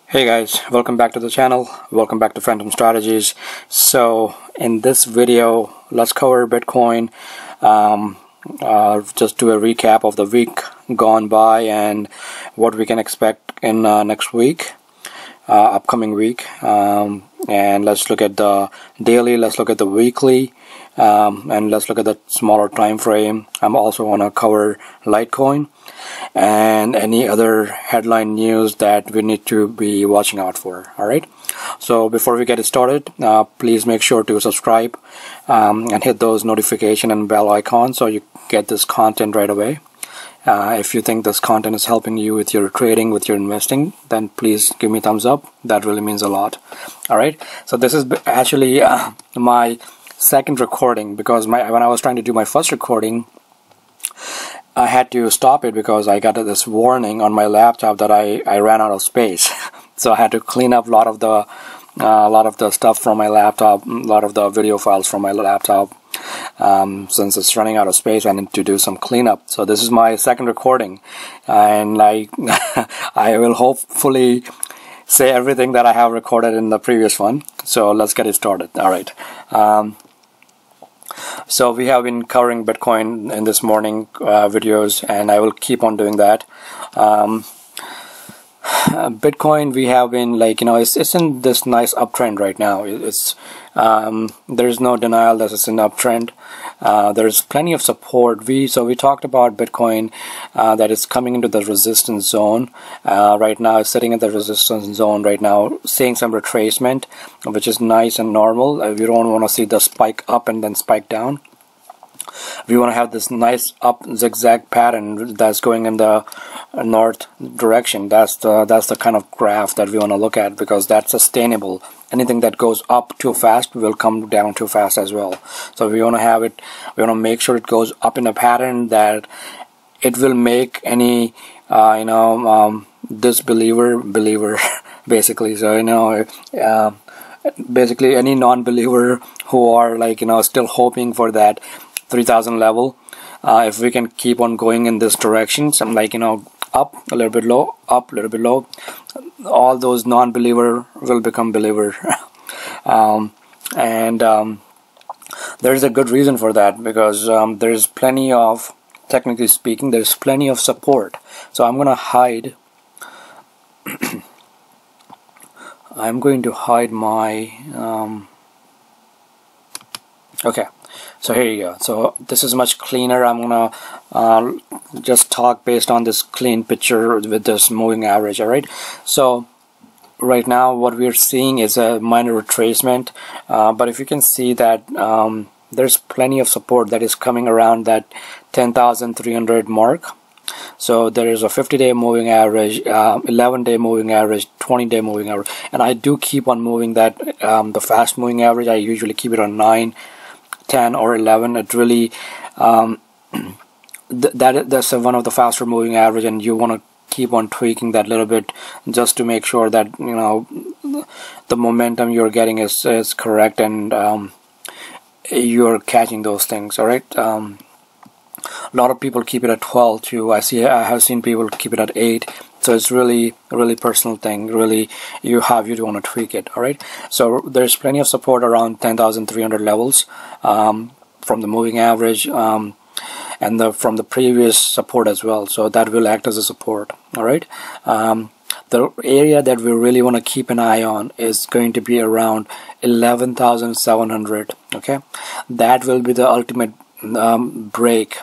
Hey guys, welcome back to the channel. Welcome back to Phantom.Strategies. So in this video, let's cover Bitcoin. Just do a recap of the week gone by and what we can expect in next week, upcoming week. And let's look at the daily, let's look at the weekly, and let's look at the smaller time frame. I'm also want to cover Litecoin and any other headline news that we need to be watching out for. Alright, so before we get started, please make sure to subscribe and hit those notification and bell icons so you get this content right away. If you think this content is helping you with your trading, with your investing, then please give me a thumbs up. That really means a lot. Alright, so this is actually my second recording, because when I was trying to do my first recording, I had to stop it because I got this warning on my laptop that I ran out of space. So I had to clean up a lot of the stuff from my laptop, a lot of the video files from my laptop. Since it's running out of space, I need to do some cleanup. So this is my second recording, and I will hopefully say everything that I have recorded in the previous one. So let's get it started. All right. So we have been covering Bitcoin in this morning videos, and I will keep on doing that. Bitcoin, we have been it's in this nice uptrend right now. There's no denial that it's an uptrend. There's plenty of support. We talked about Bitcoin that is coming into the resistance zone. Right now it's sitting in the resistance zone right now, seeing some retracement, which is nice and normal. We don't want to see the spike up and then spike down. We want to have this nice up zigzag pattern that's going in the north direction. That's the kind of graph that we want to look at, because that's sustainable. Anything that goes up too fast will come down too fast as well. So we want to have it, we want to make sure it goes up in a pattern that it will make any disbeliever believer basically. So basically any non-believer who are still hoping for that 3000 level, if we can keep on going in this direction, some up a little bit low, up a little bit low, all those non-believer will become believer. There's a good reason for that, because there's plenty of, technically speaking, there's plenty of support. So I'm gonna hide I'm going to hide my okay. So here you go. So this is much cleaner. I'm gonna just talk based on this clean picture with this moving average. All right. So right now what we're seeing is a minor retracement, but if you can see that there's plenty of support that is coming around that 10,300 mark. So there is a 50-day moving average, 11-day moving average, 20-day moving average, and I do keep on moving that. The fast moving average, I usually keep it on 9, 10 or 11. It really that's one of the faster moving average, and you want to keep on tweaking that little bit just to make sure that the momentum you're getting is correct, and you're catching those things. All right. A lot of people keep it at 12 too. I have seen people keep it at 8. So it's really personal thing. Really, you want to tweak it. All right. So there's plenty of support around 10,300 levels from the moving average, and from the previous support as well. So that will act as a support. All right. The area that we really want to keep an eye on is going to be around 11,700. Okay, that will be the ultimate break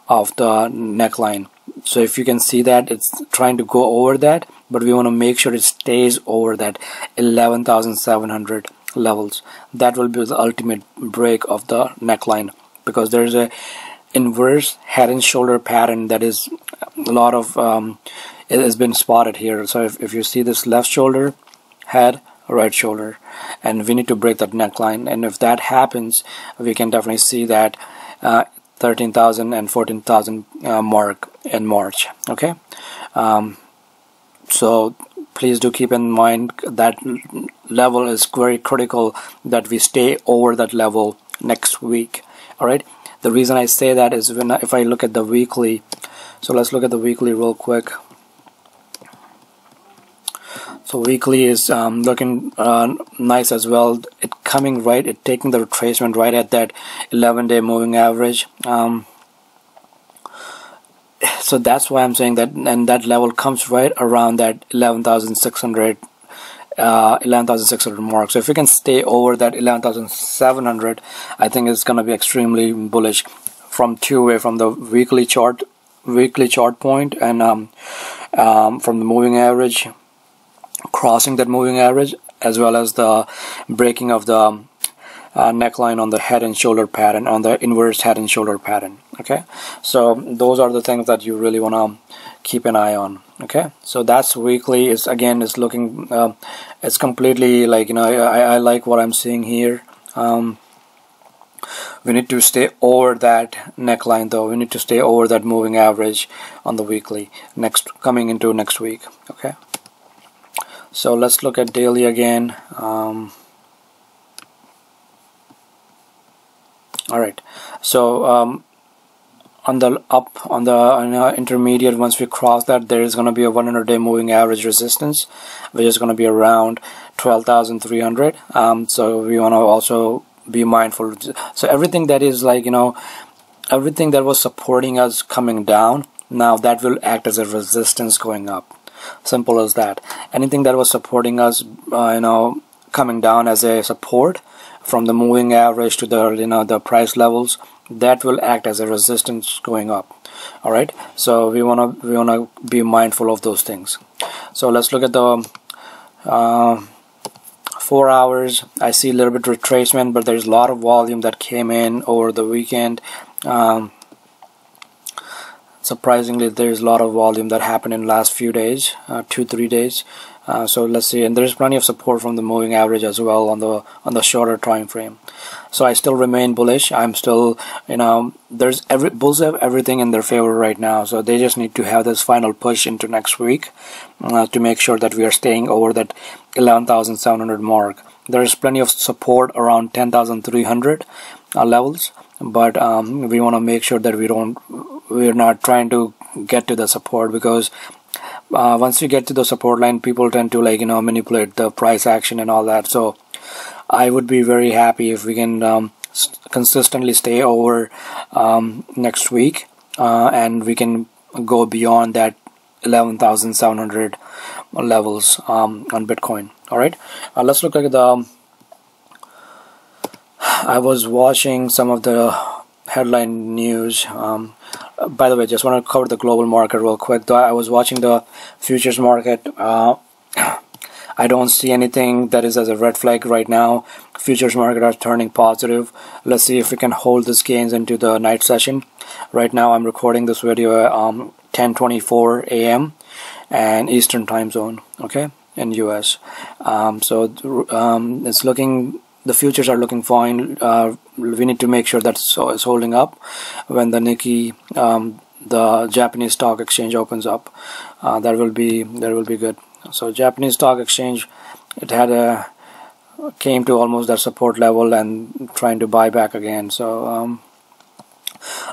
of the neckline. So if you can see that it's trying to go over that, but we want to make sure it stays over that 11,700 levels. That will be the ultimate break of the neckline, because there's a inverse head and shoulder pattern that is a lot of it has been spotted here. So if you see this left shoulder, head, right shoulder, and we need to break that neckline, and if that happens, we can definitely see that 13,000 and 14,000 mark in March. Okay, so please do keep in mind that level is very critical, that we stay over that level next week. All right. The reason I say that is if I look at the weekly, so let's look at the weekly real quick. So weekly is looking nice as well. It coming right, it taking the retracement right at that 11-day moving average. So that's why I'm saying that, and that level comes right around that 11,600 mark. So if you can stay over that 11,700, I think it's going to be extremely bullish from two-way, from the weekly chart point, and from the moving average, crossing that moving average, as well as the breaking of the neckline on the head and shoulder pattern, on the inverse head and shoulder pattern. Okay, so those are the things that you really want to keep an eye on. Okay, so that's weekly. Is again, is looking, it's completely like, you know, I like what I'm seeing here. We need to stay over that neckline though. We need to stay over that moving average on the weekly coming into next week. Okay, so let's look at daily again. Alright, so on the intermediate, once we cross that, there is going to be a 100-day moving average resistance, which is going to be around 12,300. So we want to also be mindful. So everything that is like, you know, everything that was supporting us coming down, now that will act as a resistance going up. Simple as that. Anything that was supporting us, you know, coming down as a support from the moving average to the, you know, the price levels, that will act as a resistance going up. All right, so we wanna be mindful of those things. So let's look at the 4 hours. I see a little bit retracement, but there's a lot of volume that came in over the weekend. Surprisingly, there's a lot of volume that happened in the last few days, 2-3 days. So let's see, and there's plenty of support from the moving average as well on the shorter time frame. So I still remain bullish. I'm still, you know, bulls have everything in their favor right now. So they just need to have this final push into next week to make sure that we are staying over that 11,700 mark. There's plenty of support around 10,300 levels, but we want to make sure that we're not trying to get to the support, because once you get to the support line, people tend to, like, you know, manipulate the price action and all that. So I would be very happy if we can consistently stay over next week, and we can go beyond that 11,700 levels on Bitcoin. All right, let's look at the. I was watching some of the headline news. By the way, just want to cover the global market real quick. I was watching the futures market. I don't see anything that is as a red flag right now. Futures market are turning positive. Let's see if we can hold these gains into the night session. Right now I'm recording this video at 10:24 a.m. and Eastern time zone, okay, in US. It's looking, the futures are looking fine. We need to make sure that it's holding up when the Nikkei, the Japanese stock exchange, opens up. That will be good. So Japanese stock exchange, it had came to almost that support level and trying to buy back again. So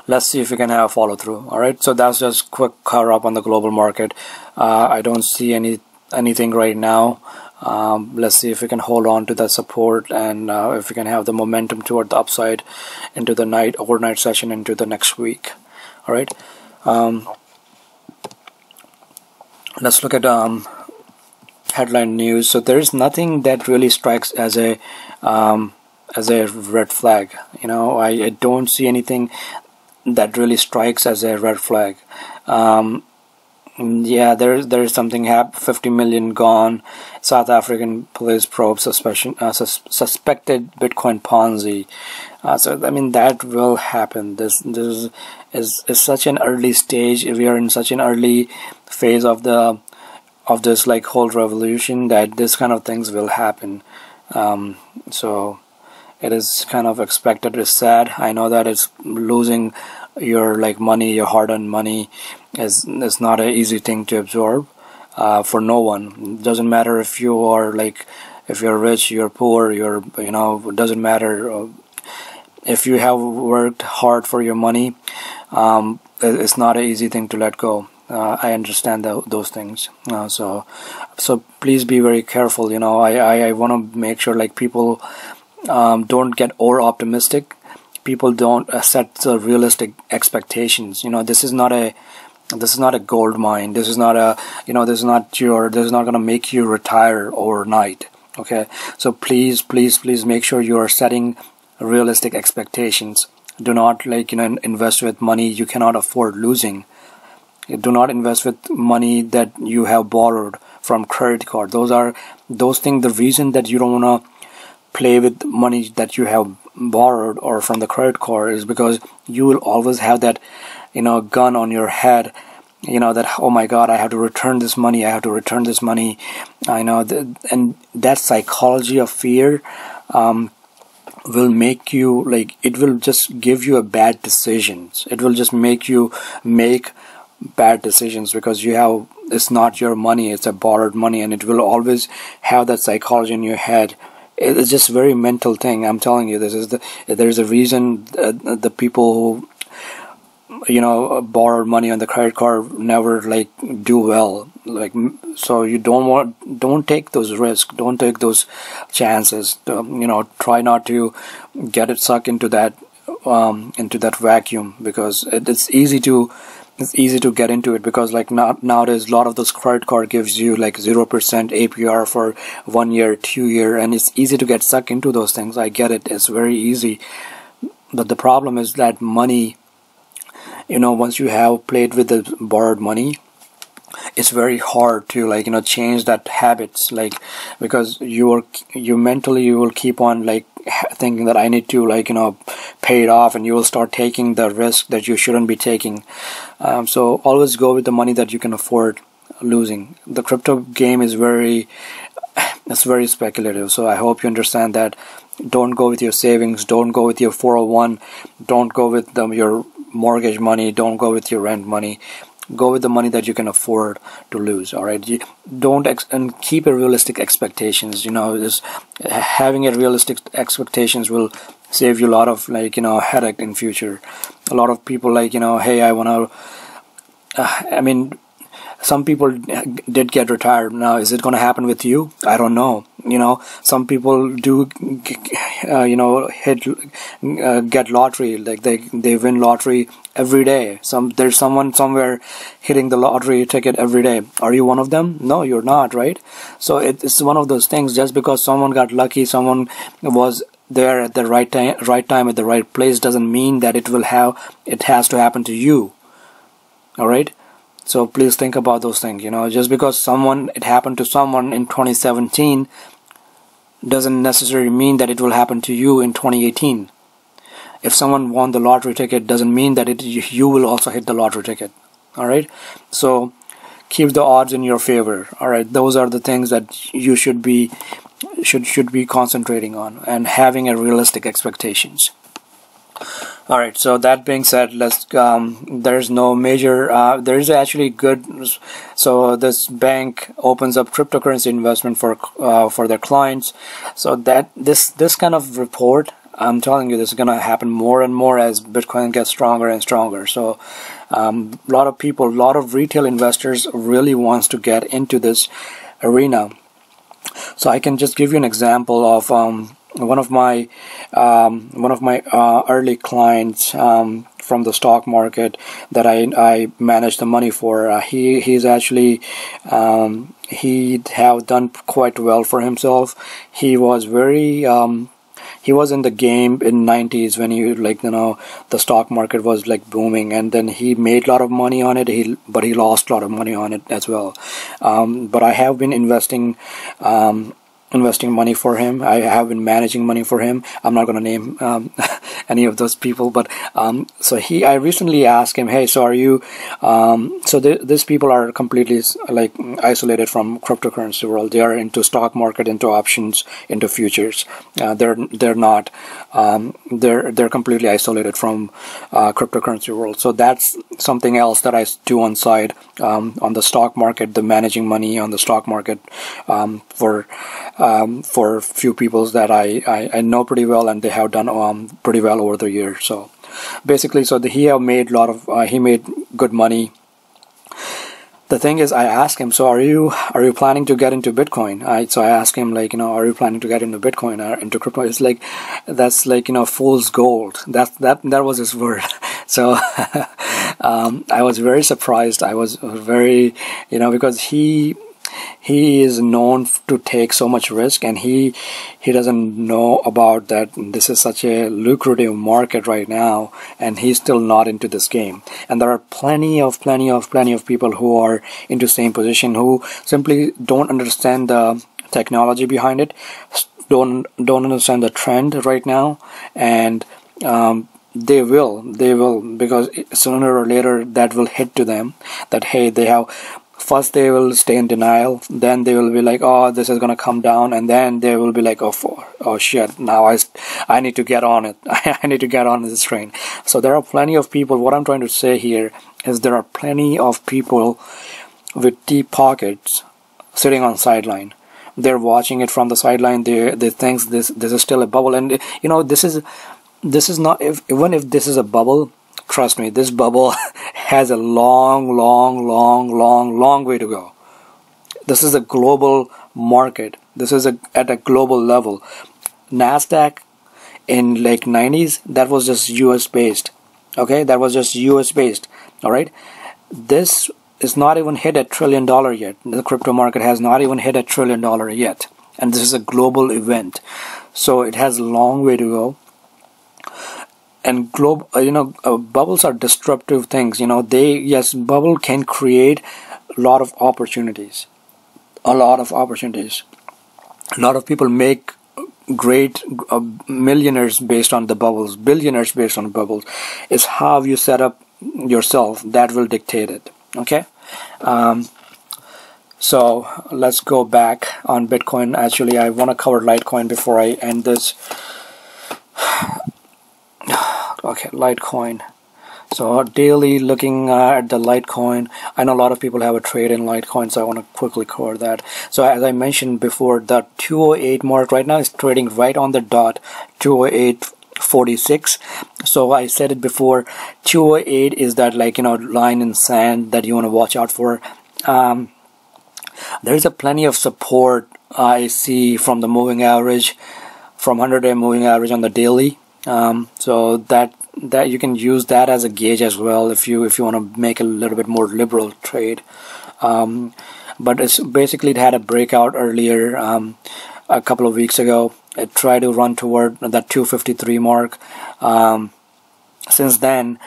let's see if we can have a follow through. All right, so that's just quick cover up on the global market. I don't see anything right now. Let's see if we can hold on to that support, and if we can have the momentum toward the upside into the overnight session into the next week. All right, let's look at headline news. So there is nothing that really strikes as a red flag. You know, I don't see anything that really strikes as a red flag. Yeah, there is something 50 million gone. South African police probe suspected Bitcoin Ponzi. So I mean, that will happen. This is such an early stage. We are in such an early phase of this like whole revolution that this kind of things will happen. So it is kind of expected. It's sad. I know that it's losing your money, your hard-earned money is not an easy thing to absorb for no one. It doesn't matter if you are if you're rich, you're poor, it doesn't matter. If you have worked hard for your money, it's not an easy thing to let go. I understand those things. So please be very careful. I want to make sure like people don't get over optimistic. People don't set the realistic expectations. This is not a gold mine. This is not this is not going to make you retire overnight. Okay, so please make sure you are setting realistic expectations. Do not invest with money you cannot afford losing. Do not invest with money that you have borrowed from credit card. Those things. The reason that you don't want to play with money that you have borrowed or from the credit card is because you will always have that gun on your head, that, oh my God, I have to return this money, and that psychology of fear will make you it will just give you a bad decisions. It will just make you make bad decisions because it's not your money, it's a borrowed money, and it will always have that psychology in your head. It's just very mental thing. I'm telling you, there's a reason the people who borrowed money on the credit card never do well. So you don't take those risks, don't take those chances. Try not to get it sucked into that vacuum, because it's easy to get into it, because nowadays a lot of those credit card gives you 0% APR for 1 year, 2 year, and it's easy to get sucked into those things. I get it, it's very easy, but the problem is that money, once you have played with the borrowed money, it's very hard to change that habits, because you mentally you will keep on thinking that I need to pay it off, and you will start taking the risk that you shouldn't be taking. So always go with the money that you can afford losing. The crypto game is very speculative, so I hope you understand that. Don't go with your savings, don't go with your 401, don't go with your mortgage money, don't go with your rent money. Go with the money that you can afford to lose. All right, and keep a realistic expectations. Just having a realistic expectations will save you a lot of headache in future. A lot of people hey, I want to. Some people did get retired. Now, is it going to happen with you? I don't know. Some people do, get lottery. They win lottery every day. There's someone somewhere hitting the lottery ticket every day. Are you one of them? No, you're not, right? So it's one of those things. Just because someone got lucky, someone was there at the right time at the right place, doesn't mean that it has to happen to you. All right. So please think about those things. Just because it happened to someone in 2017 doesn't necessarily mean that it will happen to you in 2018. If someone won the lottery ticket, doesn't mean that you will also hit the lottery ticket. All right. So keep the odds in your favor. All right. Those are the things that you should be concentrating on, and having a realistic expectations. All right, so that being said, there's no major, there is actually good, so this bank opens up cryptocurrency investment for their clients. So that this kind of report, I'm telling you, this is going to happen more and more as Bitcoin gets stronger and stronger. So a lot of retail investors really wants to get into this arena. So I can just give you an example of one of my early clients from the stock market that I managed the money for. He's actually he have done quite well for himself. He was he was in the game in 90s when the stock market was booming, and then he made a lot of money on it. But he lost a lot of money on it as well. But I have been investing money for him. I have been managing money for him. I'm not going to name any of those people, but I recently asked him, hey, so are you these people are completely isolated from cryptocurrency world. They are into stock market, into options, into futures. They're not they're completely isolated from cryptocurrency world. So that's something else that I do on side on the stock market, the managing money on the stock market for few people that I know pretty well, and they have done pretty well over the years. So basically, he made good money. the thing is, I asked him, so are you planning to get into Bitcoin? So I asked him, like, are you planning to get into Bitcoin or into crypto? It's like, that's like, fool's gold. That was his word. So I was very surprised. I was very, because he is known to take so much risk, and he doesn't know about that this is such a lucrative market right now, and he's still not into this game. And there are plenty of people who are into same position, who simply don't understand the technology behind it, don't understand the trend right now, and they will, because sooner or later that will hit to them, that hey, first they will stay in denial, then they will be like, oh, this is going to come down, and then they will be like, oh shit, now I need to get on it. I need to get on this train. So there are plenty of people. What I'm trying to say here is there are plenty of people with deep pockets sitting on sideline. They're watching it from the sideline. They think this is still a bubble, and this is not, even if this is a bubble, trust me, this bubble has a long way to go. This is a global market. This is at a global level. NASDAQ in like 90s, that was just US based. Okay, that was just US based. All right, this is not even hit $1 trillion yet. The crypto market has not even hit $1 trillion yet, and this is a global event, so it has a long way to go. And bubbles are disruptive things. Bubble can create a lot of opportunities. A lot of people make great millionaires based on the bubbles, billionaires based on the bubbles. It's how you set up yourself that will dictate it. Okay. So let's go back on Bitcoin. Actually, I want to cover Litecoin before I end this. Okay, Litecoin. So daily, looking at the Litecoin, I know a lot of people have a trade in Litecoin, so I want to quickly cover that. So as I mentioned before, the 208 mark right now is trading right on the dot, 208.46. So I said it before, 208 is that line in sand that you want to watch out for. There is a plenty of support I see from the moving average, from 100-day moving average on the daily. So that you can use that as a gauge as well if you want to make a little bit more liberal trade. But it's basically, it had a breakout earlier a couple of weeks ago. It tried to run toward that 253 mark. Since then,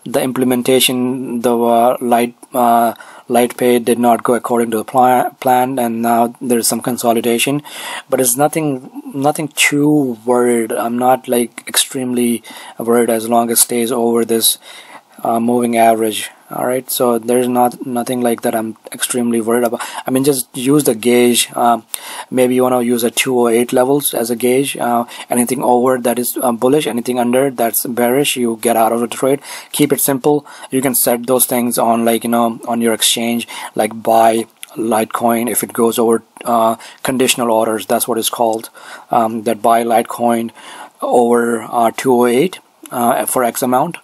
the implementation, the LitePay did not go according to the plan, and now there's some consolidation, but it's nothing too worried. I'm not like extremely worried as long as it stays over this moving average. All right, so there's nothing like that I'm extremely worried about. I mean, just use the gauge. Maybe you want to use a 208 levels as a gauge. Anything over that is bullish, anything under that's bearish, you get out of the trade. Keep it simple. You can set those things on on your exchange, like buy Litecoin if it goes over conditional orders. That's what it's called. That buy Litecoin over 208 for X amount.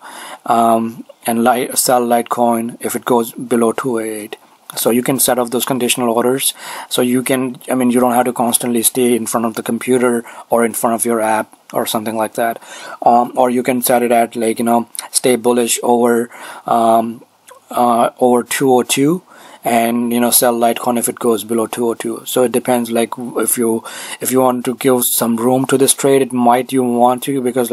And sell Litecoin if it goes below 208. So you can set up those conditional orders. So you can, you don't have to constantly stay in front of the computer or in front of your app or something like that. Or you can set it at stay bullish over 202. And sell Litecoin if it goes below 202. So it depends. Like if you want to give some room to this trade, you want to, because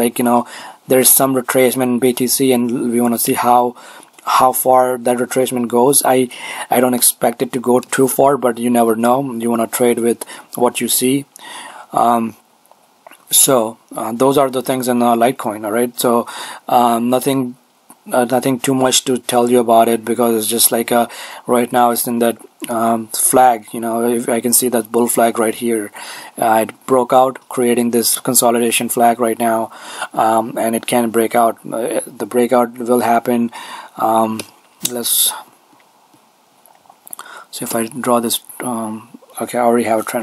there's some retracement in BTC, and we want to see how far that retracement goes. I don't expect it to go too far, but you never know. You want to trade with what you see. So those are the things in Litecoin. All right. So nothing too much to tell you about it, because it's just right now it's in that flag. If I can see that bull flag right here, it broke out, creating this consolidation flag right now, and it can break out. The breakout will happen. Let's see if I draw this. Okay, I already have a trend.